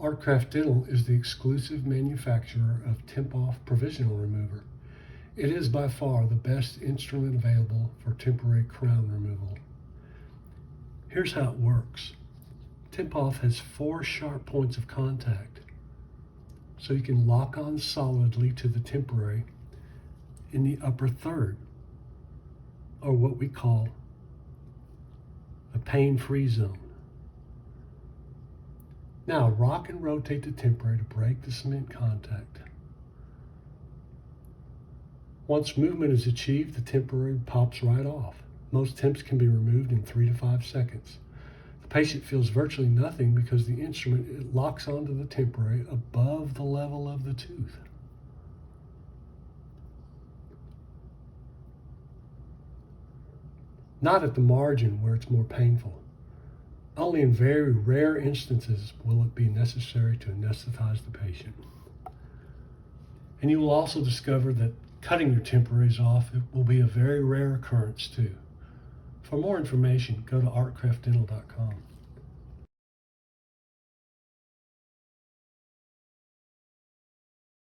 ArtCraft Dental is the exclusive manufacturer of TempOff provisional remover. It is by far the best instrument available for temporary crown removal. Here's how it works. TempOff has 4 sharp points of contact, so you can lock on solidly to the temporary in the upper third, or what we call a pain-free zone. Now rock and rotate the temporary to break the cement contact. Once movement is achieved, the temporary pops right off. Most temps can be removed in 3 to 5 seconds. The patient feels virtually nothing because the instrument locks onto the temporary above the level of the tooth. Not at the margin where it's more painful. Only in very rare instances will it be necessary to anesthetize the patient. And you will also discover that cutting your temporaries off will be a very rare occurrence too. For more information, go to artcraftdental.com.